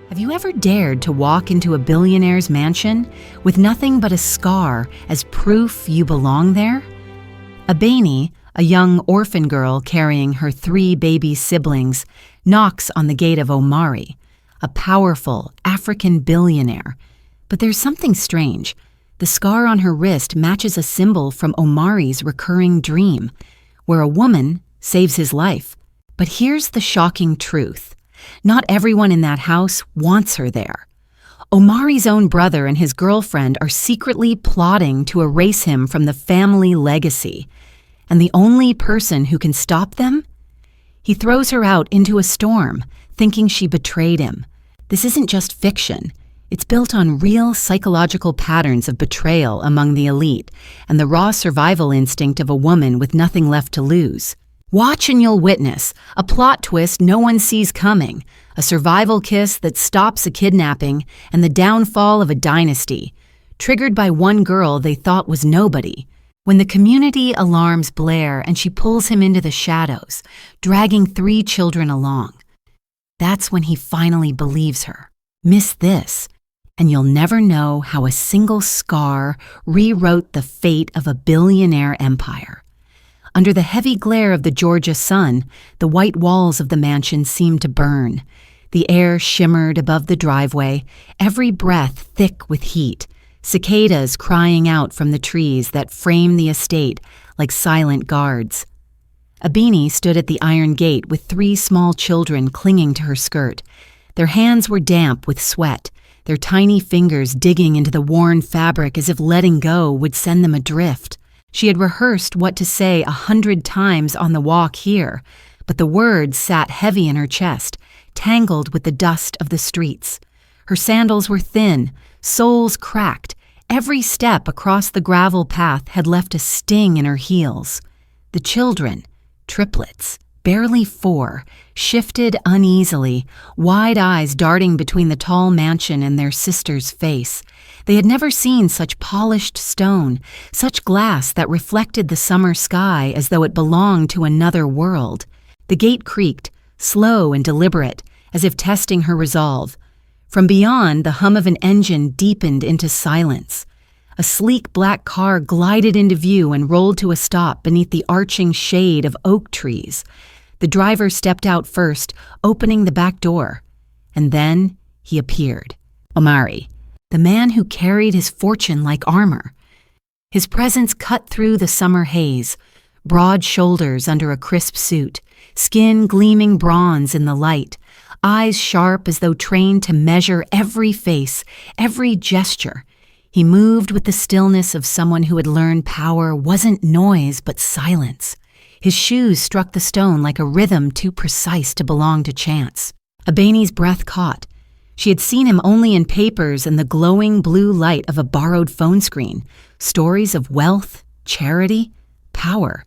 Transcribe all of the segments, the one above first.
Have you ever dared to walk into a billionaire's mansion with nothing but a scar as proof you belong there? Abeni, a young orphan girl carrying her 3 baby siblings, knocks on the gate of Omari, a powerful African billionaire. But there's something strange. The scar on her wrist matches a symbol from Omari's recurring dream, where a woman saves his life. But here's the shocking truth. Not everyone in that house wants her there. Omari's own brother and his girlfriend are secretly plotting to erase him from the family legacy. And the only person who can stop them? He throws her out into a storm, thinking she betrayed him. This isn't just fiction. It's built on real psychological patterns of betrayal among the elite and the raw survival instinct of a woman with nothing left to lose. Watch and you'll witness a plot twist no one sees coming, a survival kiss that stops a kidnapping, and the downfall of a dynasty, triggered by one girl they thought was nobody. When the community alarms blare and she pulls him into the shadows, dragging 3 children along, that's when he finally believes her. Miss this, and you'll never know how a single scar rewrote the fate of a billionaire empire. Under the heavy glare of the Georgia sun, the white walls of the mansion seemed to burn. The air shimmered above the driveway, every breath thick with heat, cicadas crying out from the trees that frame the estate like silent guards. Abeni stood at the iron gate with 3 small children clinging to her skirt. Their hands were damp with sweat, their tiny fingers digging into the worn fabric as if letting go would send them adrift. She had rehearsed what to say 100 times on the walk here, but the words sat heavy in her chest, tangled with the dust of the streets. Her sandals were thin, soles cracked. Every step across the gravel path had left a sting in her heels. The children, triplets, barely 4, shifted uneasily, wide eyes darting between the tall mansion and their sister's face. They had never seen such polished stone, such glass that reflected the summer sky as though it belonged to another world. The gate creaked, slow and deliberate, as if testing her resolve. From beyond, the hum of an engine deepened into silence. A sleek black car glided into view and rolled to a stop beneath the arching shade of oak trees. The driver stepped out first, opening the back door. And then he appeared. Omari, the man who carried his fortune like armor. His presence cut through the summer haze, broad shoulders under a crisp suit, skin gleaming bronze in the light, eyes sharp as though trained to measure every face, every gesture. He moved with the stillness of someone who had learned power wasn't noise but silence. His shoes struck the stone like a rhythm too precise to belong to chance. Abeni's breath caught. She had seen him only in papers and the glowing blue light of a borrowed phone screen, stories of wealth, charity, power.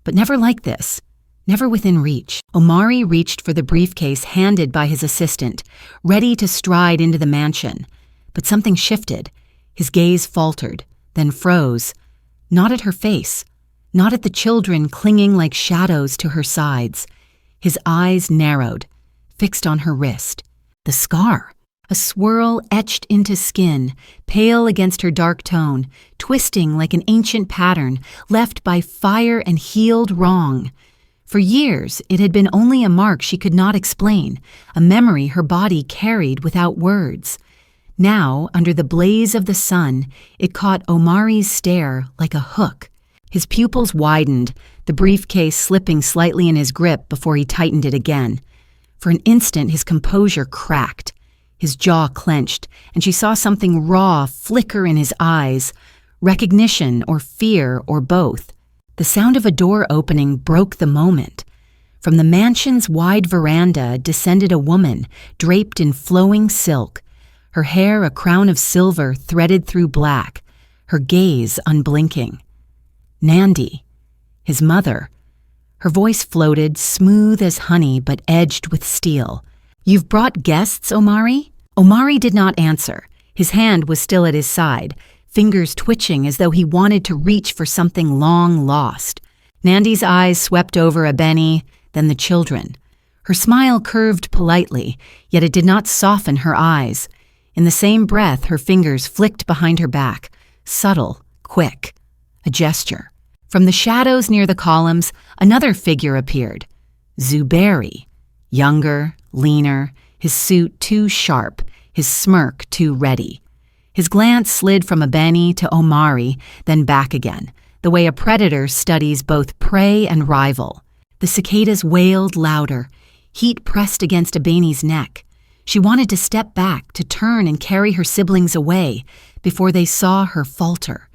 But never like this, never within reach. Omari reached for the briefcase handed by his assistant, ready to stride into the mansion. But something shifted. His gaze faltered, then froze, not at her face, not at the children clinging like shadows to her sides. His eyes narrowed, fixed on her wrist. The scar, a swirl etched into skin, pale against her dark tone, twisting like an ancient pattern left by fire and healed wrong. For years, it had been only a mark she could not explain, a memory her body carried without words. Now, under the blaze of the sun, it caught Omari's stare like a hook. His pupils widened, the briefcase slipping slightly in his grip before he tightened it again. For an instant, his composure cracked. His jaw clenched, and she saw something raw flicker in his eyes, recognition or fear or both. The sound of a door opening broke the moment. From the mansion's wide veranda descended a woman, draped in flowing silk, her hair a crown of silver threaded through black, her gaze unblinking. Nandi, his mother. Her voice floated, smooth as honey but edged with steel. "You've brought guests, Omari?" Omari did not answer. His hand was still at his side, fingers twitching as though he wanted to reach for something long lost. Nandi's eyes swept over Abeni, then the children. Her smile curved politely, yet it did not soften her eyes. In the same breath, her fingers flicked behind her back, subtle, quick, a gesture. From the shadows near the columns, another figure appeared. Zuberi, younger, leaner, his suit too sharp, his smirk too ready. His glance slid from Abeni to Omari, then back again, the way a predator studies both prey and rival. The cicadas wailed louder, heat pressed against Abeni's neck. She wanted to step back, to turn and carry her siblings away before they saw her falter.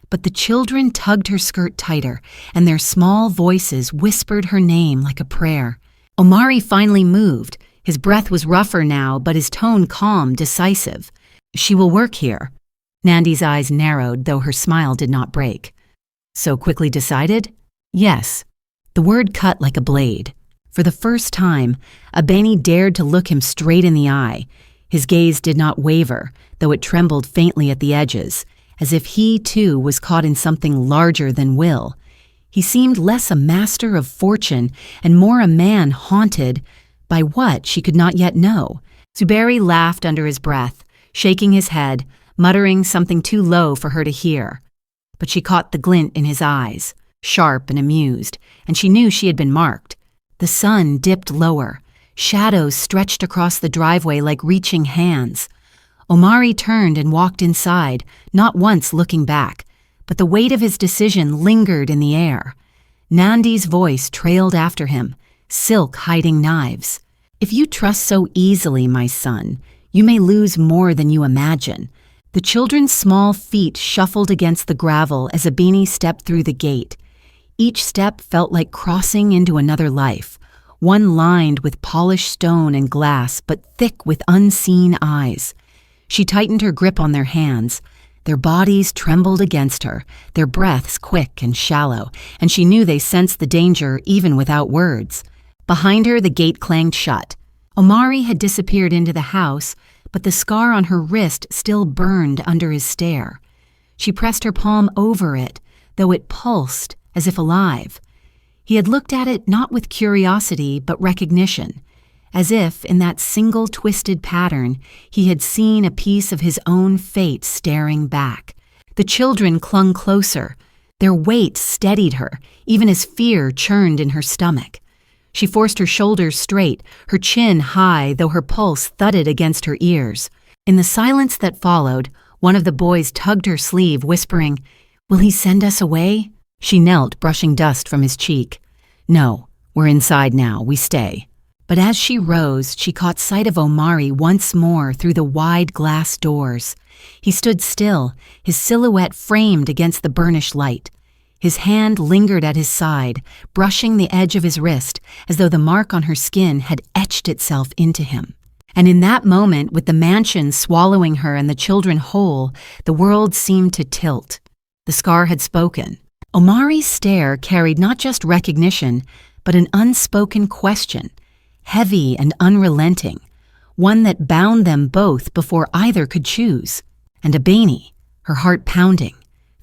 But the children tugged her skirt tighter, and their small voices whispered her name like a prayer. Omari finally moved. His breath was rougher now, but his tone calm, decisive. "She will work here." Nandi's eyes narrowed, though her smile did not break. "So quickly decided?" "Yes." The word cut like a blade. For the first time, Abeni dared to look him straight in the eye. His gaze did not waver, though it trembled faintly at the edges, as if he, too, was caught in something larger than will. He seemed less a master of fortune and more a man haunted by what she could not yet know. Zuberi laughed under his breath, shaking his head, muttering something too low for her to hear. But she caught the glint in his eyes, sharp and amused, and she knew she had been marked. The sun dipped lower. Shadows stretched across the driveway like reaching hands. Omari turned and walked inside, not once looking back, but the weight of his decision lingered in the air. Nandi's voice trailed after him, silk hiding knives. "If you trust so easily, my son, you may lose more than you imagine." The children's small feet shuffled against the gravel as Abeni stepped through the gate. Each step felt like crossing into another life, one lined with polished stone and glass, but thick with unseen eyes. She tightened her grip on their hands. Their bodies trembled against her, their breaths quick and shallow, and she knew they sensed the danger even without words. Behind her, the gate clanged shut. Omari had disappeared into the house, but the scar on her wrist still burned under his stare. She pressed her palm over it, though it pulsed as if alive. He had looked at it not with curiosity, but recognition, as if, in that single twisted pattern, he had seen a piece of his own fate staring back. The children clung closer. Their weight steadied her, even as fear churned in her stomach. She forced her shoulders straight, her chin high, though her pulse thudded against her ears. In the silence that followed, one of the boys tugged her sleeve, whispering, "Will he send us away?" She knelt, brushing dust from his cheek. "No, we're inside now, we stay." But as she rose, she caught sight of Omari once more through the wide glass doors. He stood still, his silhouette framed against the burnished light. His hand lingered at his side, brushing the edge of his wrist, as though the mark on her skin had etched itself into him. And in that moment, with the mansion swallowing her and the children whole, the world seemed to tilt. The scar had spoken. Omari's stare carried not just recognition, but an unspoken question, heavy and unrelenting, one that bound them both before either could choose. And Abeni, her heart pounding,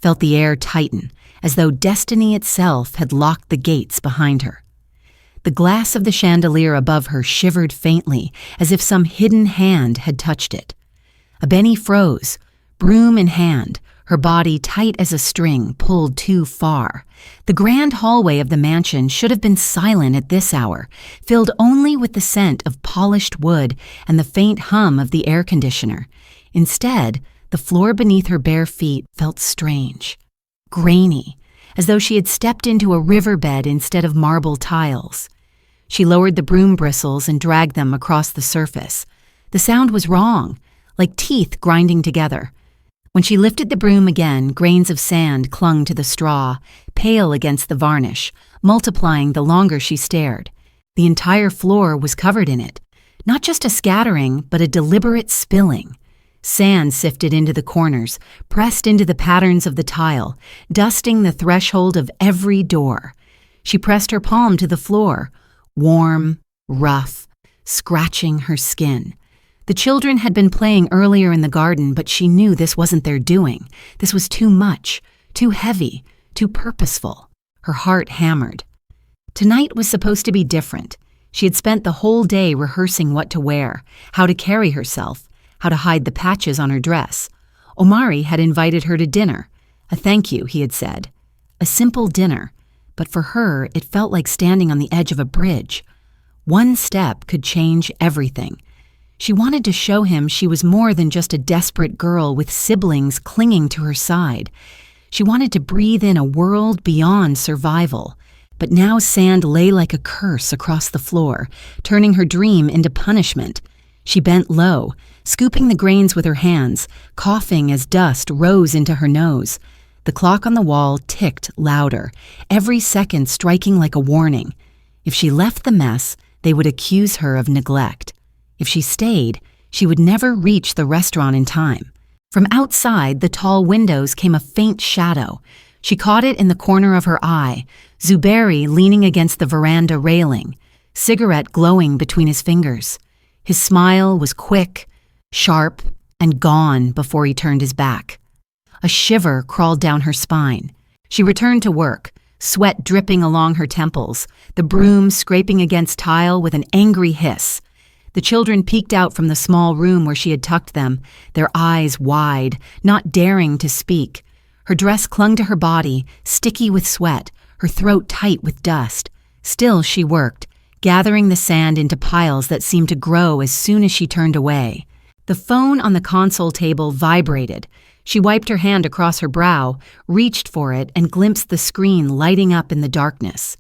felt the air tighten, as though destiny itself had locked the gates behind her. The glass of the chandelier above her shivered faintly, as if some hidden hand had touched it. Abeni froze, broom in hand, her body tight as a string pulled too far. The grand hallway of the mansion should have been silent at this hour, filled only with the scent of polished wood and the faint hum of the air conditioner. Instead, the floor beneath her bare feet felt strange, grainy, as though she had stepped into a riverbed instead of marble tiles. She lowered the broom bristles and dragged them across the surface. The sound was wrong, like teeth grinding together. When she lifted the broom again, grains of sand clung to the straw, pale against the varnish, multiplying the longer she stared. The entire floor was covered in it, not just a scattering, but a deliberate spilling. Sand sifted into the corners, pressed into the patterns of the tile, dusting the threshold of every door. She pressed her palm to the floor, warm, rough, scratching her skin. The children had been playing earlier in the garden, but she knew this wasn't their doing. This was too much, too heavy, too purposeful. Her heart hammered. Tonight was supposed to be different. She had spent the whole day rehearsing what to wear, how to carry herself, how to hide the patches on her dress. Omari had invited her to dinner. A thank you, he had said. A simple dinner, but for her it felt like standing on the edge of a bridge. One step could change everything. She wanted to show him she was more than just a desperate girl with siblings clinging to her side. She wanted to breathe in a world beyond survival. But now sand lay like a curse across the floor, turning her dream into punishment. She bent low, scooping the grains with her hands, coughing as dust rose into her nose. The clock on the wall ticked louder, every second striking like a warning. If she left the mess, they would accuse her of neglect. If she stayed, she would never reach the restaurant in time. From outside the tall windows came a faint shadow. She caught it in the corner of her eye, Zubairi leaning against the veranda railing, cigarette glowing between his fingers. His smile was quick, sharp, and gone before he turned his back. A shiver crawled down her spine. She returned to work, sweat dripping along her temples, the broom scraping against tile with an angry hiss. The children peeked out from the small room where she had tucked them, their eyes wide, not daring to speak. Her dress clung to her body, sticky with sweat, her throat tight with dust. Still she worked, gathering the sand into piles that seemed to grow as soon as she turned away. The phone on the console table vibrated. She wiped her hand across her brow, reached for it, and glimpsed the screen lighting up in the darkness.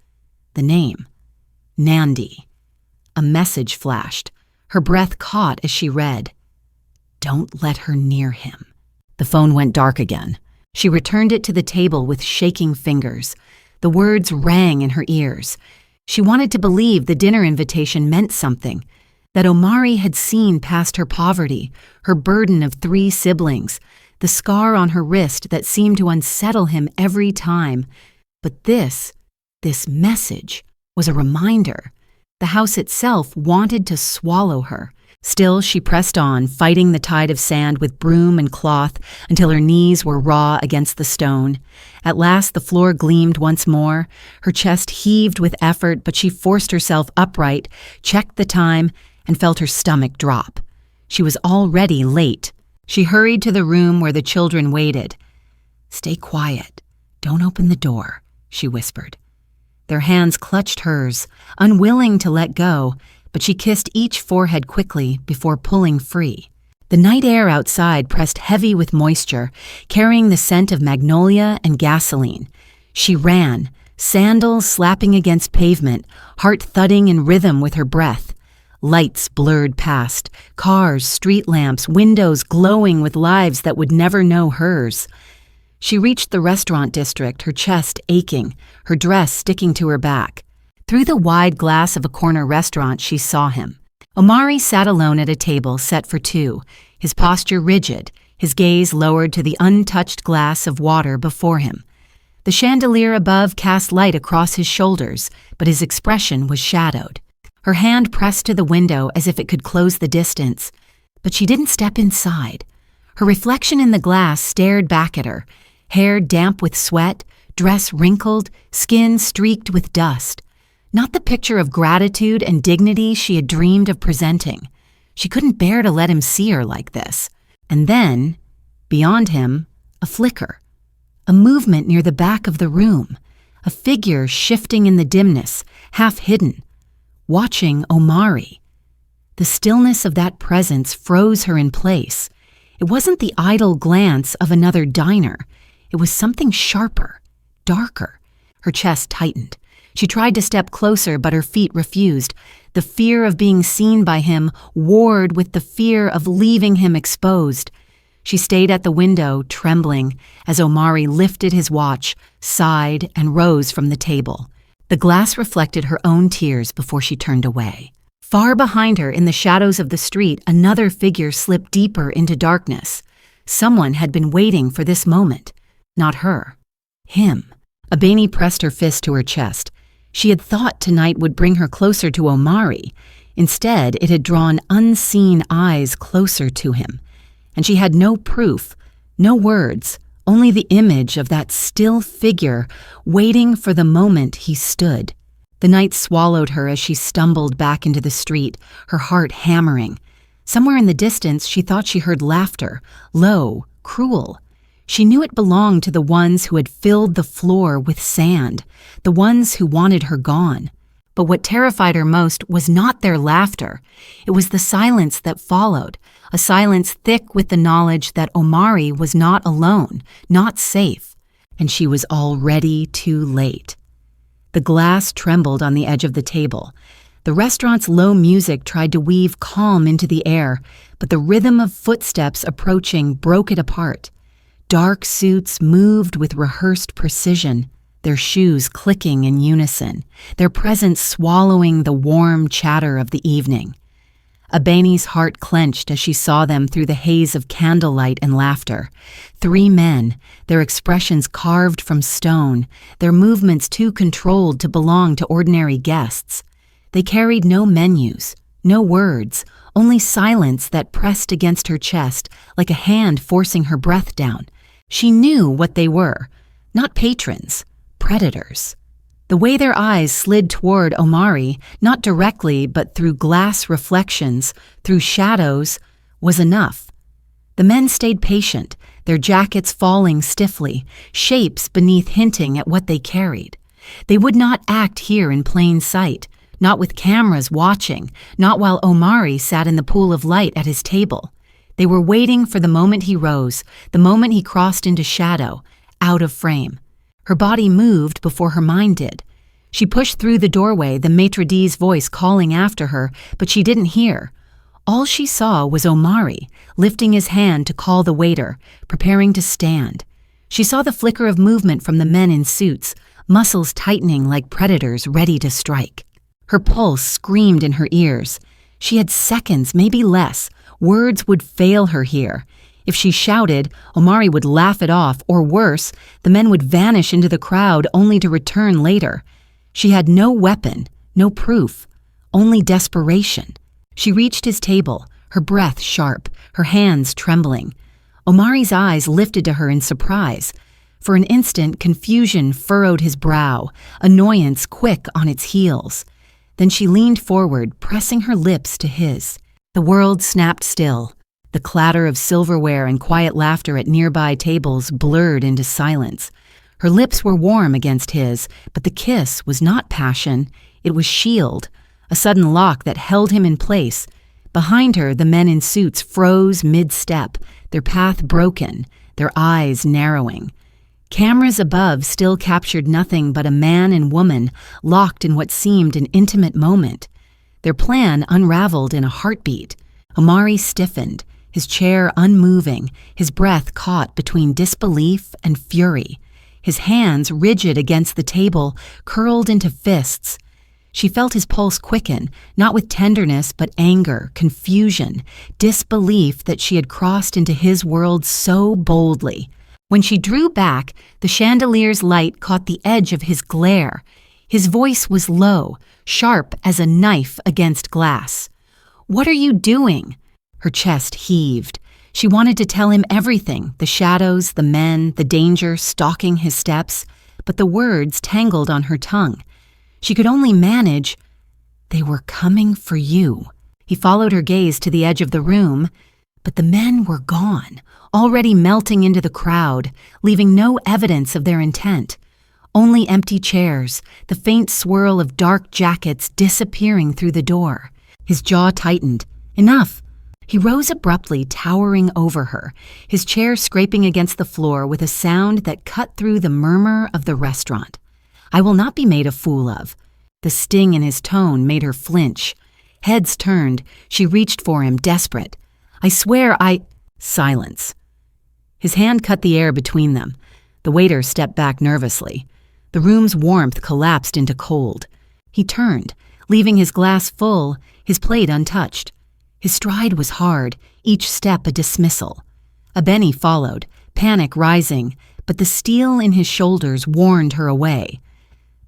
The name. Nandi. A message flashed. Her breath caught as she read. Don't let her near him. The phone went dark again. She returned it to the table with shaking fingers. The words rang in her ears. She wanted to believe the dinner invitation meant something, that Omari had seen past her poverty, her burden of 3 siblings, the scar on her wrist that seemed to unsettle him every time. But this message was a reminder. The house itself wanted to swallow her. Still, she pressed on, fighting the tide of sand with broom and cloth until her knees were raw against the stone. At last, the floor gleamed once more. Her chest heaved with effort, but she forced herself upright, checked the time, and felt her stomach drop. She was already late. She hurried to the room where the children waited. Stay quiet. Don't open the door, she whispered. Their hands clutched hers, unwilling to let go, but she kissed each forehead quickly before pulling free. The night air outside pressed heavy with moisture, carrying the scent of magnolia and gasoline. She ran, sandals slapping against pavement, heart thudding in rhythm with her breath. Lights blurred past, cars, street lamps, windows glowing with lives that would never know hers. She reached the restaurant district, her chest aching, her dress sticking to her back. Through the wide glass of a corner restaurant, she saw him. Omari sat alone at a table set for 2, his posture rigid, his gaze lowered to the untouched glass of water before him. The chandelier above cast light across his shoulders, but his expression was shadowed. Her hand pressed to the window as if it could close the distance, but she didn't step inside. Her reflection in the glass stared back at her, hair damp with sweat, dress wrinkled, skin streaked with dust. Not the picture of gratitude and dignity she had dreamed of presenting. She couldn't bear to let him see her like this. And then, beyond him, a flicker, a movement near the back of the room, a figure shifting in the dimness, half hidden, watching Omari. The stillness of that presence froze her in place. It wasn't the idle glance of another diner. It was something sharper, darker. Her chest tightened. She tried to step closer, but her feet refused. The fear of being seen by him warred with the fear of leaving him exposed. She stayed at the window, trembling, as Omari lifted his watch, sighed, and rose from the table. The glass reflected her own tears before she turned away. Far behind her, in the shadows of the street, another figure slipped deeper into darkness. Someone had been waiting for this moment. Not her. Him. Abeni pressed her fist to her chest. She had thought tonight would bring her closer to Omari. Instead, it had drawn unseen eyes closer to him. And she had no proof, no words, only the image of that still figure waiting for the moment he stood. The night swallowed her as she stumbled back into the street, her heart hammering. Somewhere in the distance, she thought she heard laughter, low, cruel. She knew it belonged to the ones who had filled the floor with sand, the ones who wanted her gone. But what terrified her most was not their laughter. It was the silence that followed, a silence thick with the knowledge that Omari was not alone, not safe, and she was already too late. The glass trembled on the edge of the table. The restaurant's low music tried to weave calm into the air, but the rhythm of footsteps approaching broke it apart. Dark suits moved with rehearsed precision, their shoes clicking in unison, their presence swallowing the warm chatter of the evening. Abeni's heart clenched as she saw them through the haze of candlelight and laughter. 3 men, their expressions carved from stone, their movements too controlled to belong to ordinary guests. They carried no menus, no words, only silence that pressed against her chest like a hand forcing her breath down. She knew what they were, not patrons, predators. The way their eyes slid toward Omari, not directly but through glass reflections, through shadows, was enough. The men stayed patient, their jackets falling stiffly, shapes beneath hinting at what they carried. They would not act here in plain sight, not with cameras watching, not while Omari sat in the pool of light at his table. They were waiting for the moment he rose, the moment he crossed into shadow, out of frame. Her body moved before her mind did. She pushed through the doorway, the maitre d's voice calling after her, but she didn't hear. All she saw was Omari, lifting his hand to call the waiter, preparing to stand. She saw the flicker of movement from the men in suits, muscles tightening like predators ready to strike. Her pulse screamed in her ears. She had seconds, maybe less. Words would fail her here. If she shouted, Omari would laugh it off, or worse, the men would vanish into the crowd only to return later. She had no weapon, no proof, only desperation. She reached his table, her breath sharp, her hands trembling. Omari's eyes lifted to her in surprise. For an instant, confusion furrowed his brow, annoyance quick on its heels. Then she leaned forward, pressing her lips to his. The world snapped still. The clatter of silverware and quiet laughter at nearby tables blurred into silence. Her lips were warm against his, but the kiss was not passion. It was shield, a sudden lock that held him in place. Behind her, the men in suits froze mid-step, their path broken, their eyes narrowing. Cameras above still captured nothing but a man and woman locked in what seemed an intimate moment. Their plan unraveled in a heartbeat. Omari stiffened, his chair unmoving, his breath caught between disbelief and fury. His hands, rigid against the table, curled into fists. She felt his pulse quicken, not with tenderness but anger, confusion, disbelief that she had crossed into his world so boldly. When she drew back, the chandelier's light caught the edge of his glare. His voice was low, sharp as a knife against glass. "What are you doing?" Her chest heaved. She wanted to tell him everything, the shadows, the men, the danger stalking his steps, but the words tangled on her tongue. She could only manage, "They were coming for you." He followed her gaze to the edge of the room, but the men were gone, already melting into the crowd, leaving no evidence of their intent. Only empty chairs, the faint swirl of dark jackets disappearing through the door. His jaw tightened. Enough! He rose abruptly, towering over her, his chair scraping against the floor with a sound that cut through the murmur of the restaurant. "I will not be made a fool of." The sting in his tone made her flinch. Heads turned. She reached for him, desperate. "I swear I—" Silence. His hand cut the air between them. The waiter stepped back nervously. The room's warmth collapsed into cold. He turned, leaving his glass full, his plate untouched. His stride was hard, each step a dismissal. Abeni followed, panic rising, but the steel in his shoulders warned her away.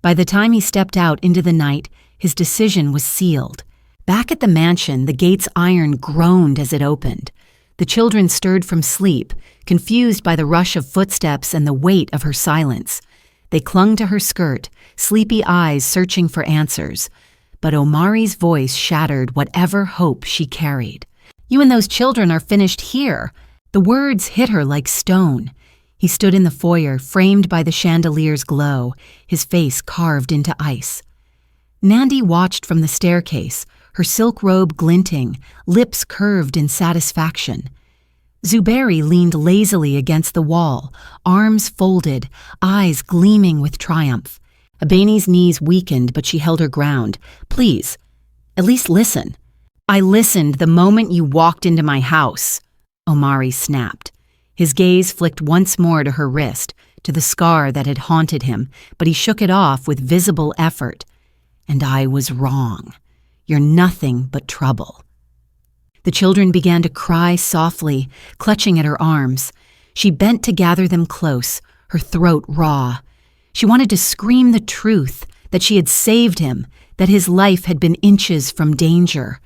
By the time he stepped out into the night, his decision was sealed. Back at the mansion, the gate's iron groaned as it opened. The children stirred from sleep, confused by the rush of footsteps and the weight of her silence. They clung to her skirt, sleepy eyes searching for answers. But Omari's voice shattered whatever hope she carried. "You and those children are finished here." The words hit her like stone. He stood in the foyer, framed by the chandelier's glow, his face carved into ice. Nandi watched from the staircase, her silk robe glinting, lips curved in satisfaction. Zuberi leaned lazily against the wall, arms folded, eyes gleaming with triumph. Abeni's knees weakened, but she held her ground. "Please, at least listen." "I listened the moment you walked into my house," Omari snapped. His gaze flicked once more to her wrist, to the scar that had haunted him, but he shook it off with visible effort. "And I was wrong. You're nothing but trouble." The children began to cry softly, clutching at her arms. She bent to gather them close, her throat raw. She wanted to scream the truth, that she had saved him, that his life had been inches from danger.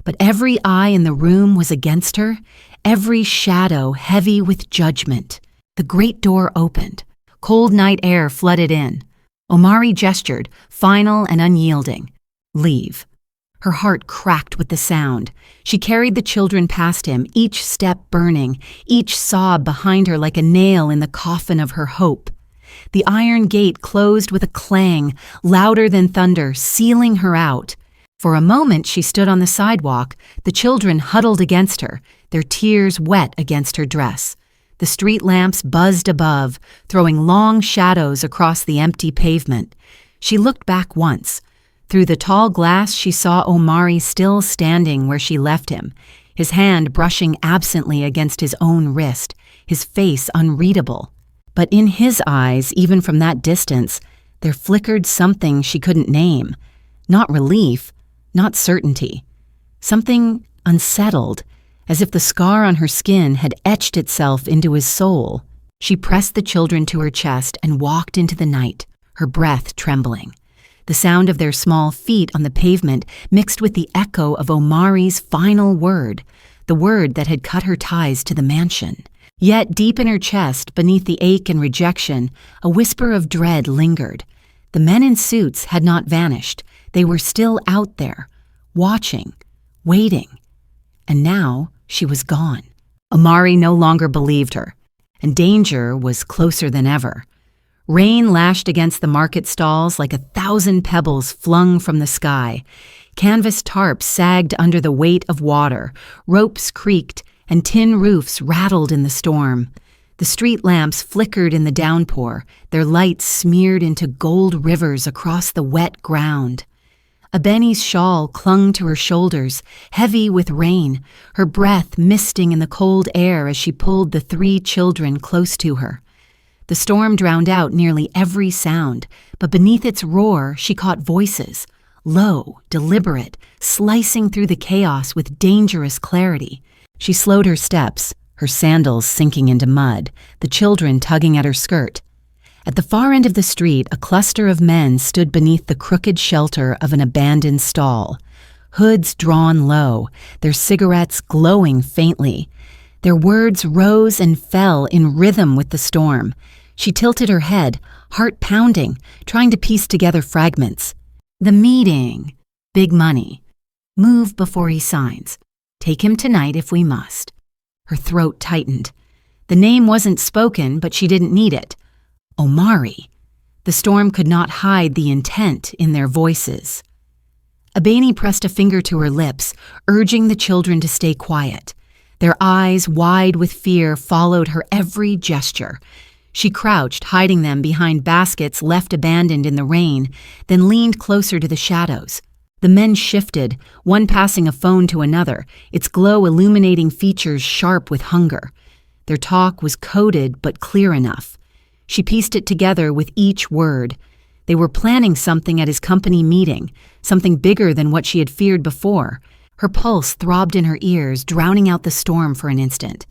But every eye in the room was against her, every shadow heavy with judgment. The great door opened. Cold night air flooded in. Omari gestured, final and unyielding. "Leave." Her heart cracked with the sound. She carried the children past him, each step burning, each sob behind her like a nail in the coffin of her hope. The iron gate closed with a clang, louder than thunder, sealing her out. For a moment she stood on the sidewalk, the children huddled against her, their tears wet against her dress. The street lamps buzzed above, throwing long shadows across the empty pavement. She looked back once. Through the tall glass she saw Omari still standing where she left him, his hand brushing absently against his own wrist, his face unreadable. But in his eyes, even from that distance, there flickered something she couldn't name. Not relief, not certainty. Something unsettled, as if the scar on her skin had etched itself into his soul. She pressed the children to her chest and walked into the night, her breath trembling. The sound of their small feet on the pavement mixed with the echo of Omari's final word, the word that had cut her ties to the mansion. Yet deep in her chest, beneath the ache and rejection, a whisper of dread lingered. The men in suits had not vanished. They were still out there, watching, waiting. And now she was gone. Omari no longer believed her, and danger was closer than ever. Rain lashed against the market stalls like 1,000 pebbles flung from the sky. Canvas tarps sagged under the weight of water, ropes creaked, and tin roofs rattled in the storm. The street lamps flickered in the downpour, their lights smeared into gold rivers across the wet ground. Abeni's shawl clung to her shoulders, heavy with rain, her breath misting in the cold air as she pulled the 3 children close to her. The storm drowned out nearly every sound, but beneath its roar she caught voices, low, deliberate, slicing through the chaos with dangerous clarity. She slowed her steps, her sandals sinking into mud, the children tugging at her skirt. At the far end of the street, a cluster of men stood beneath the crooked shelter of an abandoned stall, hoods drawn low, their cigarettes glowing faintly. Their words rose and fell in rhythm with the storm. She tilted her head, heart pounding, trying to piece together fragments. The meeting. Big money. Move before he signs. Take him tonight if we must. Her throat tightened. The name wasn't spoken, but she didn't need it. Omari. The storm could not hide the intent in their voices. Abeni pressed a finger to her lips, urging the children to stay quiet. Their eyes, wide with fear, followed her every gesture. She crouched, hiding them behind baskets left abandoned in the rain, then leaned closer to the shadows. The men shifted, one passing a phone to another, its glow illuminating features sharp with hunger. Their talk was coded but clear enough. She pieced it together with each word. They were planning something at his company meeting, something bigger than what she had feared before. Her pulse throbbed in her ears, drowning out the storm for an instant.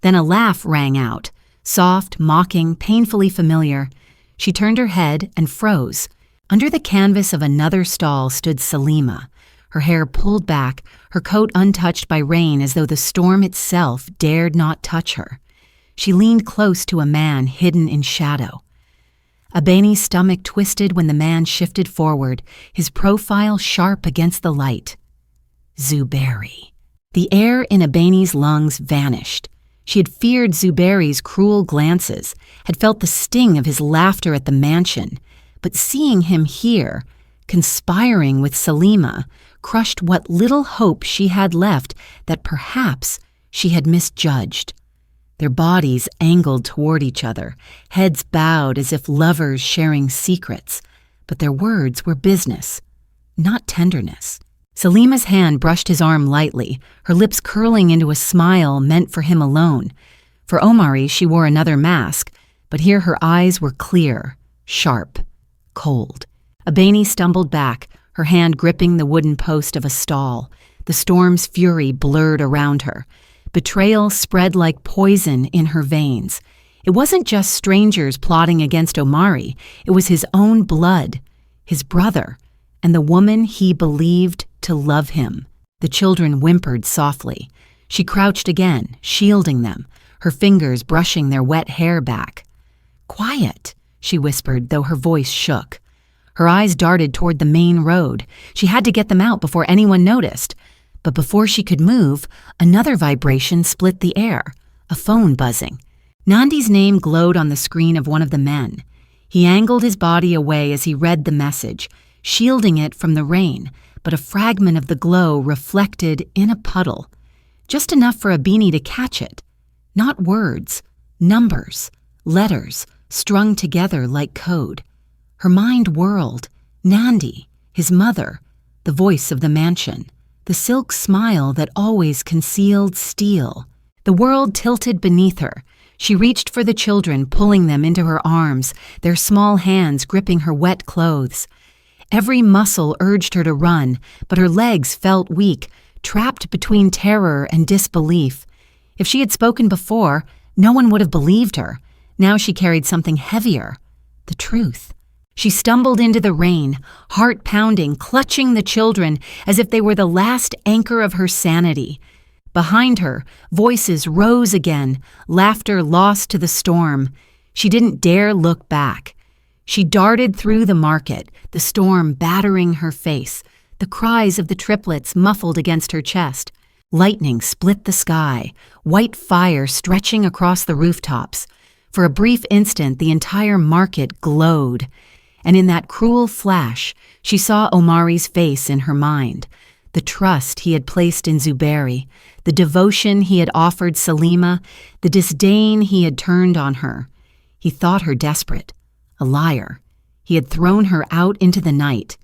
Then a laugh rang out, soft, mocking, painfully familiar. She turned her head and froze. Under the canvas of another stall stood Salima, her hair pulled back, her coat untouched by rain as though the storm itself dared not touch her. She leaned close to a man hidden in shadow. Abeni's stomach twisted when the man shifted forward, his profile sharp against the light. Zuberi. The air in Abeni's lungs vanished. She had feared Zuberi's cruel glances, had felt the sting of his laughter at the mansion, but seeing him here, conspiring with Salima, crushed what little hope she had left that perhaps she had misjudged. Their bodies angled toward each other, heads bowed as if lovers sharing secrets, but their words were business, not tenderness. Salima's hand brushed his arm lightly, her lips curling into a smile meant for him alone. For Omari, she wore another mask, but here her eyes were clear, sharp, cold. Abeni stumbled back, her hand gripping the wooden post of a stall. The storm's fury blurred around her. Betrayal spread like poison in her veins. It wasn't just strangers plotting against Omari, it was his own blood, his brother, and the woman he believed to love him. The children whimpered softly. She crouched again, shielding them, her fingers brushing their wet hair back. "Quiet," she whispered, though her voice shook. Her eyes darted toward the main road. She had to get them out before anyone noticed. But before she could move, another vibration split the air, a phone buzzing. Nandi's name glowed on the screen of one of the men. He angled his body away as he read the message, shielding it from the rain, but a fragment of the glow reflected in a puddle. Just enough for Abeni to catch it. Not words, numbers, letters, strung together like code. Her mind whirled. Nandi, his mother, the voice of the mansion, the silk smile that always concealed steel. The world tilted beneath her. She reached for the children, pulling them into her arms, their small hands gripping her wet clothes. Every muscle urged her to run, but her legs felt weak, trapped between terror and disbelief. If she had spoken before, no one would have believed her. Now she carried something heavier, the truth. She stumbled into the rain, heart pounding, clutching the children as if they were the last anchor of her sanity. Behind her, voices rose again, laughter lost to the storm. She didn't dare look back. She darted through the market, the storm battering her face, the cries of the triplets muffled against her chest. Lightning split the sky, white fire stretching across the rooftops. For a brief instant, the entire market glowed. And in that cruel flash, she saw Omari's face in her mind, the trust he had placed in Zuberi, the devotion he had offered Salima, the disdain he had turned on her. He thought her desperate, a liar. He had thrown her out into the night,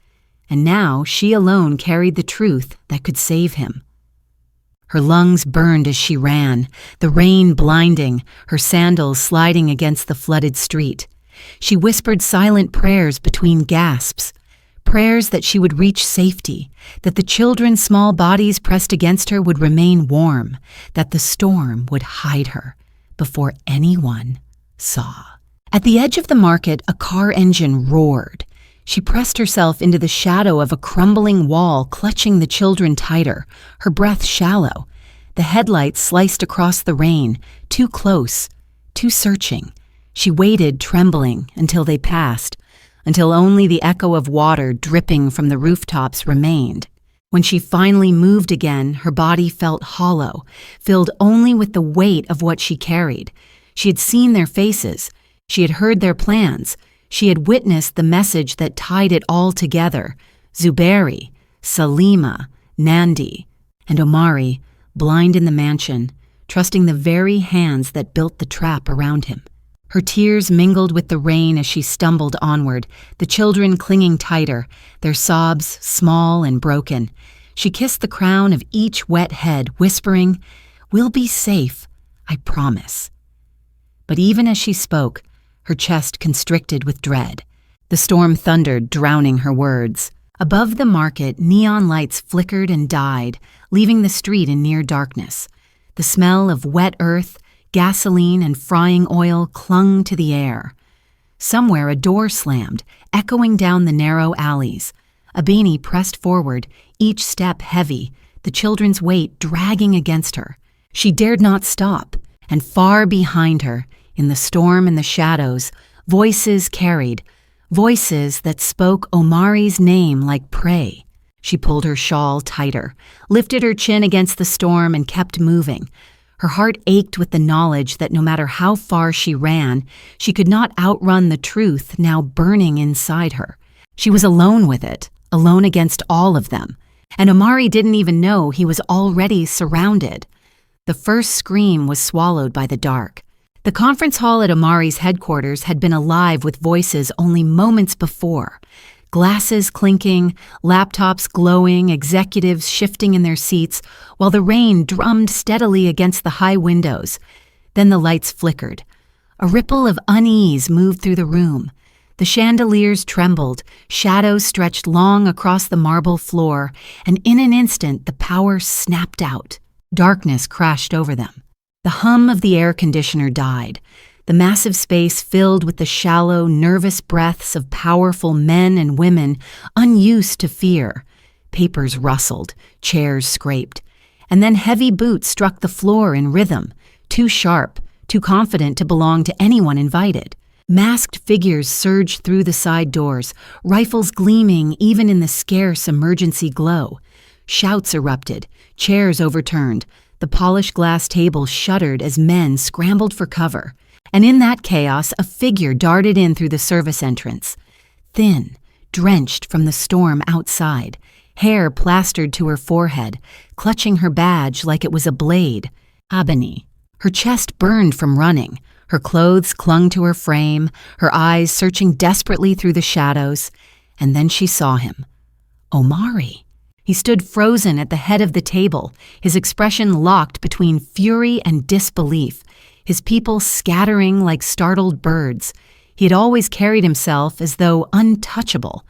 and now she alone carried the truth that could save him. Her lungs burned as she ran, the rain blinding, her sandals sliding against the flooded street. She whispered silent prayers between gasps, prayers that she would reach safety, that the children's small bodies pressed against her would remain warm, that the storm would hide her before anyone saw. At the edge of the market, a car engine roared. She pressed herself into the shadow of a crumbling wall, clutching the children tighter, her breath shallow. The headlights sliced across the rain, too close, too searching. She waited, trembling, until they passed, until only the echo of water dripping from the rooftops remained. When she finally moved again, her body felt hollow, filled only with the weight of what she carried. She had seen their faces. She had heard their plans. She had witnessed the message that tied it all together. Zuberi, Salima, Nandi, and Omari, blind in the mansion, trusting the very hands that built the trap around him. Her tears mingled with the rain as she stumbled onward, the children clinging tighter, their sobs small and broken. She kissed the crown of each wet head, whispering, "We'll be safe, I promise." But even as she spoke, her chest constricted with dread. The storm thundered, drowning her words. Above the market, neon lights flickered and died, leaving the street in near darkness. The smell of wet earth, gasoline, and frying oil clung to the air. Somewhere a door slammed, echoing down the narrow alleys. Abeni pressed forward, each step heavy, the children's weight dragging against her. She dared not stop, and far behind her, in the storm and the shadows, Voices carried, voices that spoke Omari's name like prey. She pulled her shawl tighter, lifted her chin against the storm, and kept moving. Her heart ached with the knowledge that no matter how far she ran, she could not outrun the truth now burning inside her. She was alone with it, alone against all of them. And Omari didn't even know he was already surrounded. The first scream was swallowed by the dark. The conference hall at Omari's headquarters had been alive with voices only moments before. Glasses clinking, laptops glowing, executives shifting in their seats, while the rain drummed steadily against the high windows. Then the lights flickered. A ripple of unease moved through the room. The chandeliers trembled, shadows stretched long across the marble floor, and in an instant the power snapped out. Darkness crashed over them. The hum of the air conditioner died. The massive space filled with the shallow, nervous breaths of powerful men and women unused to fear. Papers rustled, chairs scraped, and then heavy boots struck the floor in rhythm, too sharp, too confident to belong to anyone invited. Masked figures surged through the side doors, rifles gleaming even in the scarce emergency glow. Shouts erupted, chairs overturned, the polished glass table shuddered as men scrambled for cover. And in that chaos, a figure darted in through the service entrance. Thin, drenched from the storm outside, hair plastered to her forehead, clutching her badge like it was a blade. Abeni. Her chest burned from running. Her clothes clung to her frame, her eyes searching desperately through the shadows. And then she saw him. Omari. He stood frozen at the head of the table, his expression locked between fury and disbelief, his people scattering like startled birds. He had always carried himself as though untouchable,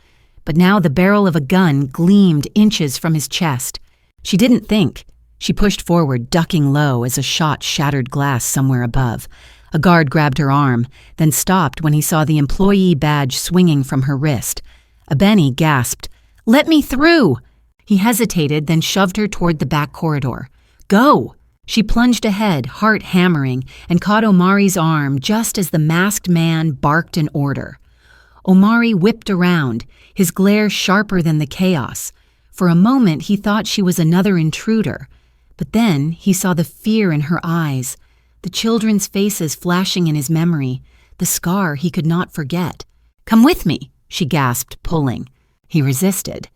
but now the barrel of a gun gleamed inches from his chest. She didn't think. She pushed forward, ducking low as a shot shattered glass somewhere above. A guard grabbed her arm, then stopped when he saw the employee badge swinging from her wrist. Abeni gasped, "Let me through!" He hesitated, then shoved her toward the back corridor. "Go!" She plunged ahead, heart hammering, and caught Omari's arm just as the masked man barked an order. Omari whipped around, his glare sharper than the chaos. For a moment he thought she was another intruder, but then he saw the fear in her eyes, the children's faces flashing in his memory, the scar he could not forget. "Come with me," she gasped, pulling. He resisted.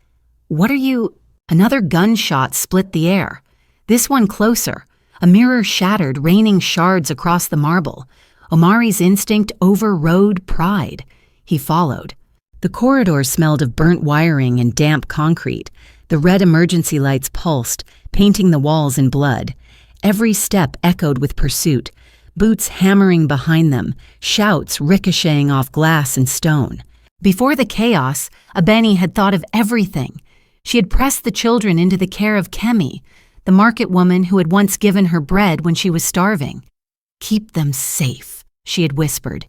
"What are you—" Another gunshot split the air. This one closer. A mirror shattered, raining shards across the marble. Omari's instinct overrode pride. He followed. The corridor smelled of burnt wiring and damp concrete. The red emergency lights pulsed, painting the walls in blood. Every step echoed with pursuit, boots hammering behind them, shouts ricocheting off glass and stone. Before the chaos, Abeni had thought of everything. She had pressed the children into the care of Kemi, the market woman who had once given her bread when she was starving. "Keep them safe," she had whispered,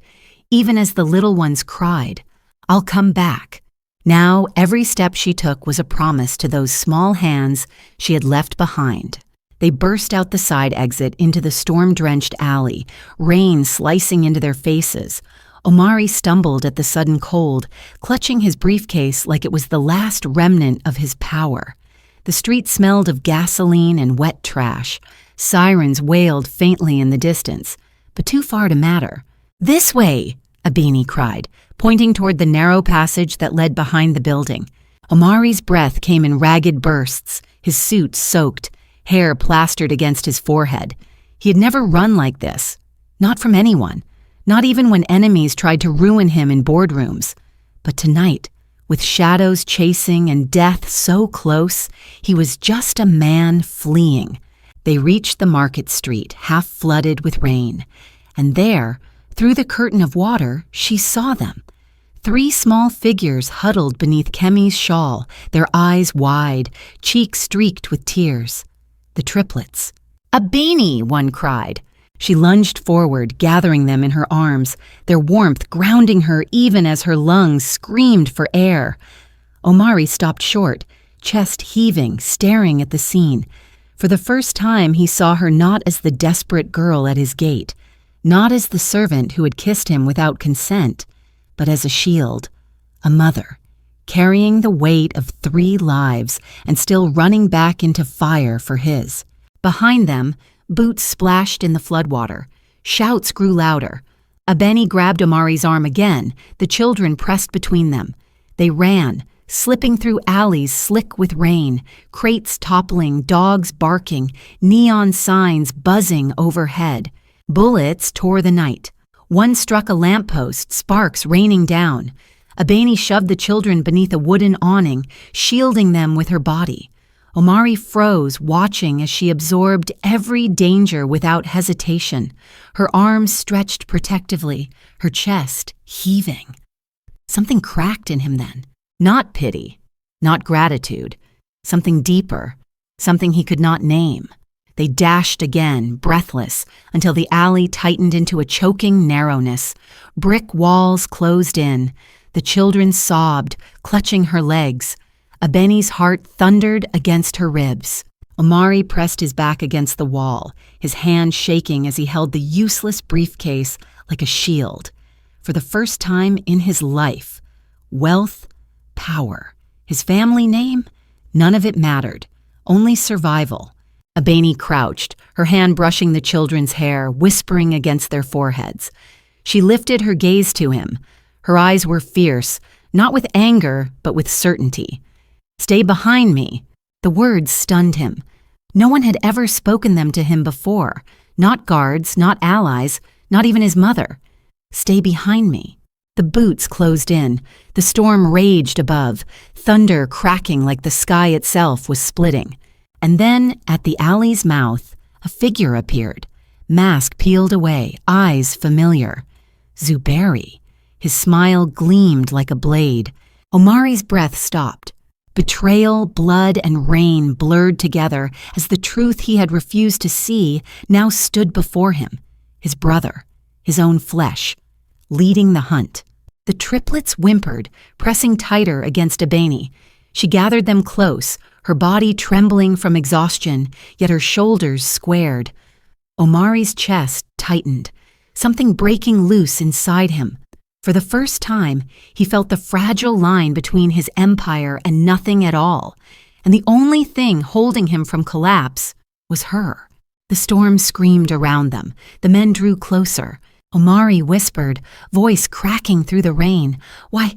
even as the little ones cried. "I'll come back." Now every step she took was a promise to those small hands she had left behind. They burst out the side exit into the storm-drenched alley, rain slicing into their faces. Omari stumbled at the sudden cold, clutching his briefcase like it was the last remnant of his power. The street smelled of gasoline and wet trash. Sirens wailed faintly in the distance, but too far to matter. "This way!" Abeni cried, pointing toward the narrow passage that led behind the building. Omari's breath came in ragged bursts, his suit soaked, hair plastered against his forehead. He had never run like this, not from anyone. Not even when enemies tried to ruin him in boardrooms. But tonight, with shadows chasing and death so close, he was just a man fleeing. They reached the market street, half flooded with rain. And there, through the curtain of water, she saw them. 3 small figures huddled beneath Kemi's shawl, their eyes wide, cheeks streaked with tears. The triplets. "Abeni!" one cried. She lunged forward, gathering them in her arms, their warmth grounding her even as her lungs screamed for air. Omari stopped short, chest heaving, staring at the scene. For the first time, he saw her not as the desperate girl at his gate. not as the servant who had kissed him without consent, but as a shield, a mother, carrying the weight of 3 lives and still running back into fire for his. Behind them, boots splashed in the floodwater. Shouts grew louder. Abeni grabbed Omari's arm again. The children pressed between them. They ran, slipping through alleys slick with rain, crates toppling, dogs barking, neon signs buzzing overhead. Bullets tore the night. One struck a lamppost, sparks raining down. Abeni shoved the children beneath a wooden awning, shielding them with her body. Omari froze, watching as she absorbed every danger without hesitation, her arms stretched protectively, her chest heaving. Something cracked in him then. Not pity, not gratitude, something deeper, something he could not name. They dashed again, breathless, until the alley tightened into a choking narrowness. Brick walls closed in. The children sobbed, clutching her legs. Abeni's heart thundered against her ribs. Omari pressed his back against the wall, his hand shaking as he held the useless briefcase like a shield. For the first time in his life, wealth, power, his family name, none of it mattered, only survival. Abeni crouched, her hand brushing the children's hair, whispering against their foreheads. She lifted her gaze to him. Her eyes were fierce, not with anger, but with certainty. "Stay behind me." The words stunned him. No one had ever spoken them to him before. Not guards, not allies, not even his mother. "Stay behind me." The boots closed in. The storm raged above, thunder cracking like the sky itself was splitting. And then, at the alley's mouth, a figure appeared. Mask peeled away, eyes familiar. Zuberi. His smile gleamed like a blade. Omari's breath stopped. Betrayal, blood, and rain blurred together as the truth he had refused to see now stood before him. His brother, his own flesh, leading the hunt. The triplets whimpered, pressing tighter against Abeni. She gathered them close, her body trembling from exhaustion, yet her shoulders squared. Omari's chest tightened, something breaking loose inside him. For the first time, he felt the fragile line between his empire and nothing at all, and the only thing holding him from collapse was her. The storm screamed around them. The men drew closer. Omari whispered, voice cracking through the rain, Why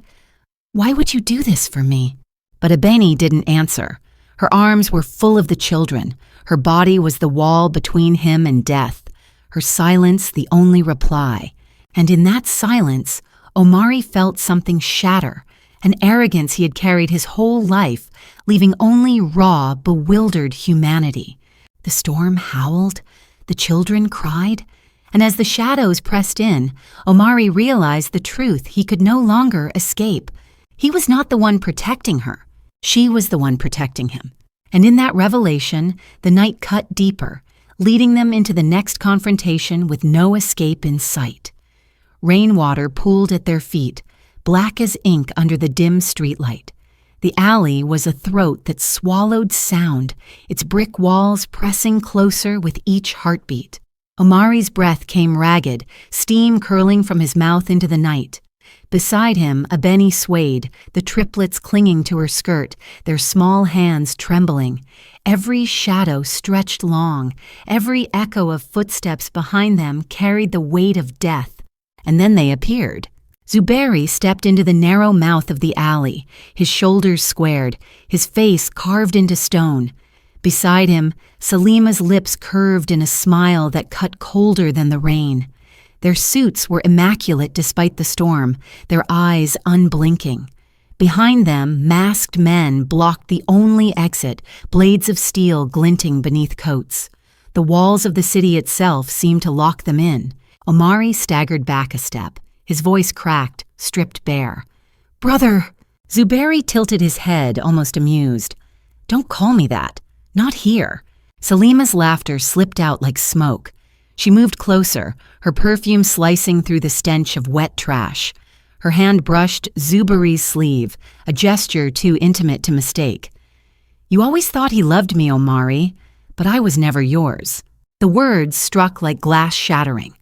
would you do this for me?" But Abeni didn't answer. Her arms were full of the children. Her body was the wall between him and death. Her silence the only reply. And in that silence, Omari felt something shatter, an arrogance he had carried his whole life, leaving only raw, bewildered humanity. The storm howled, the children cried, and as the shadows pressed in, Omari realized the truth he could no longer escape. He was not the one protecting her. She was the one protecting him. And in that revelation, the night cut deeper, leading them into the next confrontation with no escape in sight. Rainwater pooled at their feet, black as ink under the dim streetlight. The alley was a throat that swallowed sound, its brick walls pressing closer with each heartbeat. Omari's breath came ragged, steam curling from his mouth into the night. Beside him, Abeni swayed, the triplets clinging to her skirt, their small hands trembling. Every shadow stretched long, every echo of footsteps behind them carried the weight of death. And then they appeared. Zuberi stepped into the narrow mouth of the alley, his shoulders squared, his face carved into stone. Beside him, Salima's lips curved in a smile that cut colder than the rain. Their suits were immaculate despite the storm, their eyes unblinking. Behind them, masked men blocked the only exit, blades of steel glinting beneath coats. The walls of the city itself seemed to lock them in. Omari staggered back a step, his voice cracked, stripped bare. "Brother!" Zuberi tilted his head, almost amused. "Don't call me that. Not here." Salima's laughter slipped out like smoke. She moved closer, her perfume slicing through the stench of wet trash. Her hand brushed Zuberi's sleeve, a gesture too intimate to mistake. "You always thought he loved me, Omari, but I was never yours." The words struck like glass shattering.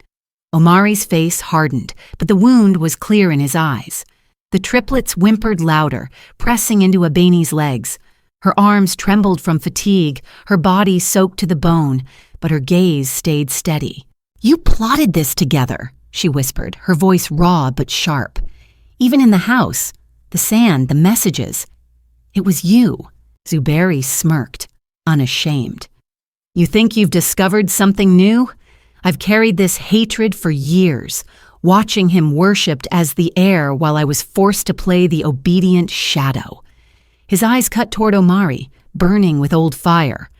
Omari's face hardened, but the wound was clear in his eyes. The triplets whimpered louder, pressing into Abeni's legs. Her arms trembled from fatigue, her body soaked to the bone, but her gaze stayed steady. "You plotted this together," she whispered, her voice raw but sharp. "Even in the house, the sand, the messages. It was you." Zuberi smirked, unashamed. "You think you've discovered something new? I've carried this hatred for years, watching him worshipped as the heir while I was forced to play the obedient shadow." His eyes cut toward Omari, burning with old fire.